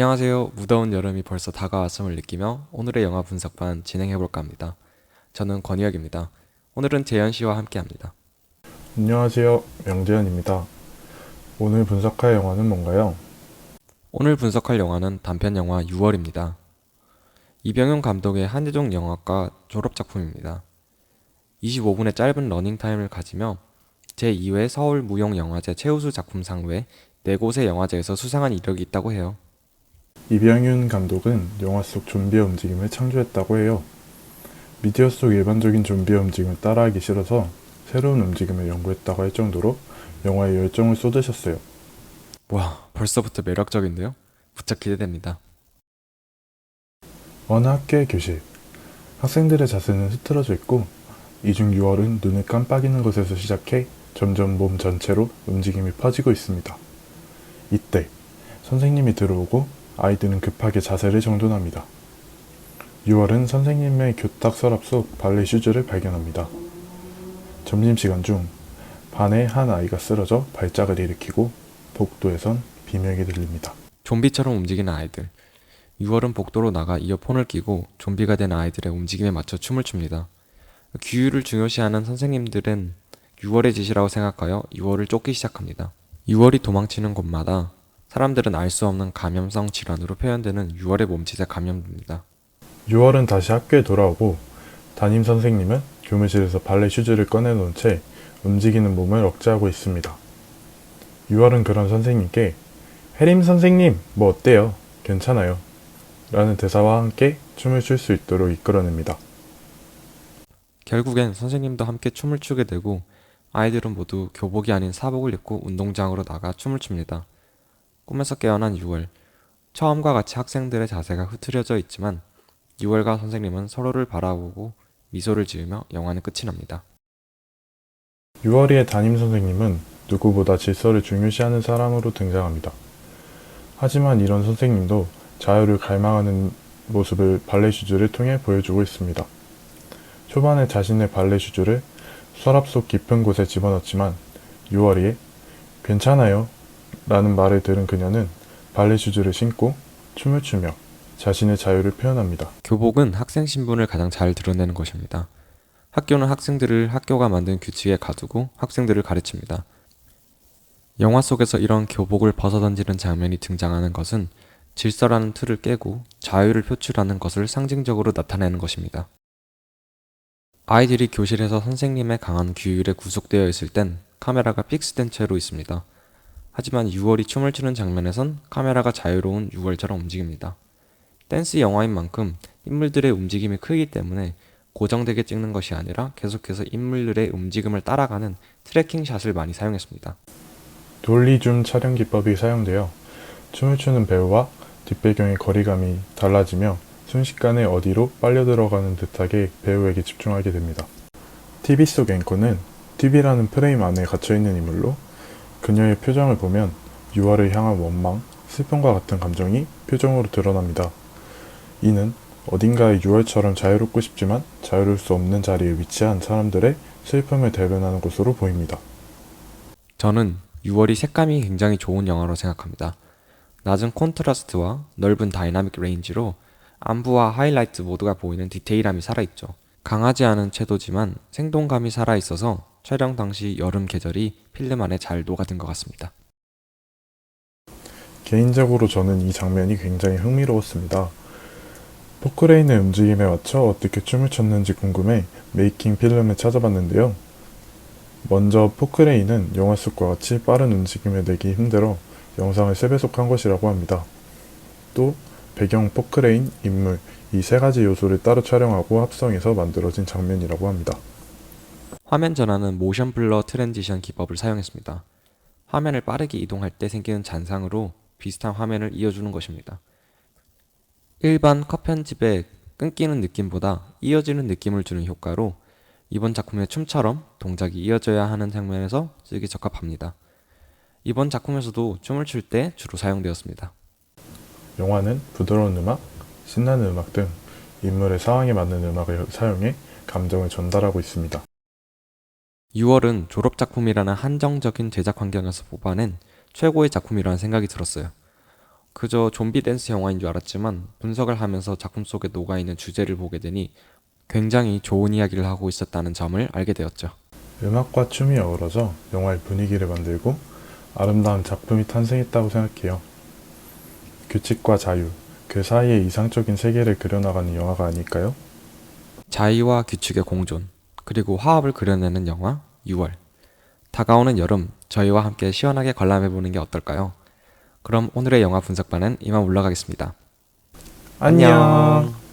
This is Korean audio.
안녕하세요. 무더운 여름이 벌써 다가왔음을 느끼며 오늘의 영화 분석반 진행해볼까 합니다. 저는 권희혁입니다. 오늘은 재현 씨와 함께합니다. 안녕하세요. 명재현입니다. 오늘 분석할 영화는 뭔가요? 오늘 분석할 영화는 단편 영화 6월입니다. 이병현 감독의 한예종 영화과 졸업작품입니다. 25분의 짧은 러닝타임을 가지며 제2회 서울무용영화제 최우수 작품상 외 4곳의 영화제에서 수상한 이력이 있다고 해요. 이병윤 감독은 영화 속 좀비의 움직임을 창조했다고 해요. 미디어 속 일반적인 좀비의 움직임을 따라하기 싫어서 새로운 움직임을 연구했다고 할 정도로 영화에 열정을 쏟으셨어요. 와, 벌써부터 매력적인데요? 무척 기대됩니다. 어느 학교의 교실. 학생들의 자세는 흐트러져 있고 이중 6월은 눈을 깜빡이는 것에서 시작해 점점 몸 전체로 움직임이 퍼지고 있습니다. 이때 선생님이 들어오고 아이들은 급하게 자세를 정돈합니다. 6월은 선생님의 교탁 서랍 속 발레 슈즈를 발견합니다. 점심시간 중 반에 한 아이가 쓰러져 발작을 일으키고 복도에선 비명이 들립니다. 좀비처럼 움직이는 아이들. 6월은 복도로 나가 이어폰을 끼고 좀비가 된 아이들의 움직임에 맞춰 춤을 춥니다. 규율을 중요시하는 선생님들은 6월의 짓이라고 생각하여 6월을 쫓기 시작합니다. 6월이 도망치는 곳마다 사람들은 알 수 없는 감염성 질환으로 표현되는 6월의 몸짓에 감염됩니다. 6월은 다시 학교에 돌아오고 담임 선생님은 교무실에서 발레 슈즈를 꺼내놓은 채 움직이는 몸을 억제하고 있습니다. 6월은 그런 선생님께 해림 선생님 뭐 어때요? 괜찮아요. 라는 대사와 함께 춤을 출 수 있도록 이끌어냅니다. 결국엔 선생님도 함께 춤을 추게 되고 아이들은 모두 교복이 아닌 사복을 입고 운동장으로 나가 춤을 춥니다. 꿈에서 깨어난 6월. 처음과 같이 학생들의 자세가 흐트려져 있지만 6월과 선생님은 서로를 바라보고 미소를 지으며 영화는 끝이 납니다. 6월이의 담임 선생님은 누구보다 질서를 중요시하는 사람으로 등장합니다. 하지만 이런 선생님도 자유를 갈망하는 모습을 발레 슈즈를 통해 보여주고 있습니다. 초반에 자신의 발레 슈즈를 서랍 속 깊은 곳에 집어넣지만 6월이의 괜찮아요 라는 말을 들은 그녀는 발레 슈즈를 신고 춤을 추며 자신의 자유를 표현합니다. 교복은 학생 신분을 가장 잘 드러내는 것입니다. 학교는 학생들을 학교가 만든 규칙에 가두고 학생들을 가르칩니다. 영화 속에서 이런 교복을 벗어던지는 장면이 등장하는 것은 질서라는 틀을 깨고 자유를 표출하는 것을 상징적으로 나타내는 것입니다. 아이들이 교실에서 선생님의 강한 규율에 구속되어 있을 땐 카메라가 픽스된 채로 있습니다. 하지만 6월이 춤을 추는 장면에선 카메라가 자유로운 6월처럼 움직입니다. 댄스 영화인 만큼 인물들의 움직임이 크기 때문에 고정되게 찍는 것이 아니라 계속해서 인물들의 움직임을 따라가는 트래킹 샷을 많이 사용했습니다. 돌리줌 촬영 기법이 사용되어 춤을 추는 배우와 뒷배경의 거리감이 달라지며 순식간에 어디로 빨려 들어가는 듯하게 배우에게 집중하게 됩니다. TV 속 앵커는 TV라는 프레임 안에 갇혀있는 인물로 그녀의 표정을 보면 6월을 향한 원망, 슬픔과 같은 감정이 표정으로 드러납니다. 이는 어딘가에 6월처럼 자유롭고 싶지만 자유로울 수 없는 자리에 위치한 사람들의 슬픔을 대변하는 것으로 보입니다. 저는 6월이 색감이 굉장히 좋은 영화로 생각합니다. 낮은 콘트라스트와 넓은 다이나믹 레인지로 안부와 하이라이트 모두가 보이는 디테일함이 살아있죠. 강하지 않은 채도지만 생동감이 살아있어서 촬영 당시 여름 계절이 필름 안에 잘 녹아든 것 같습니다. 개인적으로 저는 이 장면이 굉장히 흥미로웠습니다. 포크레인의 움직임에 맞춰 어떻게 춤을 췄는지 궁금해 메이킹 필름을 찾아봤는데요. 먼저 포크레인은 영화 속과 같이 빠른 움직임을 내기 힘들어 영상을 3배속한 것이라고 합니다. 또 배경, 포크레인, 인물 이 세 가지 요소를 따로 촬영하고 합성해서 만들어진 장면이라고 합니다. 화면 전환은 모션 블러 트랜지션 기법을 사용했습니다. 화면을 빠르게 이동할 때 생기는 잔상으로 비슷한 화면을 이어주는 것입니다. 일반 컷 편집에 끊기는 느낌보다 이어지는 느낌을 주는 효과로 이번 작품의 춤처럼 동작이 이어져야 하는 장면에서 쓰기 적합합니다. 이번 작품에서도 춤을 출 때 주로 사용되었습니다. 영화는 부드러운 음악, 신나는 음악 등 인물의 상황에 맞는 음악을 사용해 감정을 전달하고 있습니다. 6월은 졸업작품이라는 한정적인 제작 환경에서 뽑아낸 최고의 작품이라는 생각이 들었어요. 그저 좀비 댄스 영화인 줄 알았지만 분석을 하면서 작품 속에 녹아있는 주제를 보게 되니 굉장히 좋은 이야기를 하고 있었다는 점을 알게 되었죠. 음악과 춤이 어우러져 영화의 분위기를 만들고 아름다운 작품이 탄생했다고 생각해요. 규칙과 자유, 그 사이에 이상적인 세계를 그려나가는 영화가 아닐까요? 자의와 규칙의 공존, 그리고 화합을 그려내는 영화 6월. 다가오는 여름, 저희와 함께 시원하게 관람해보는 게 어떨까요? 그럼 오늘의 영화 분석반은 이만 물러가겠습니다. 안녕!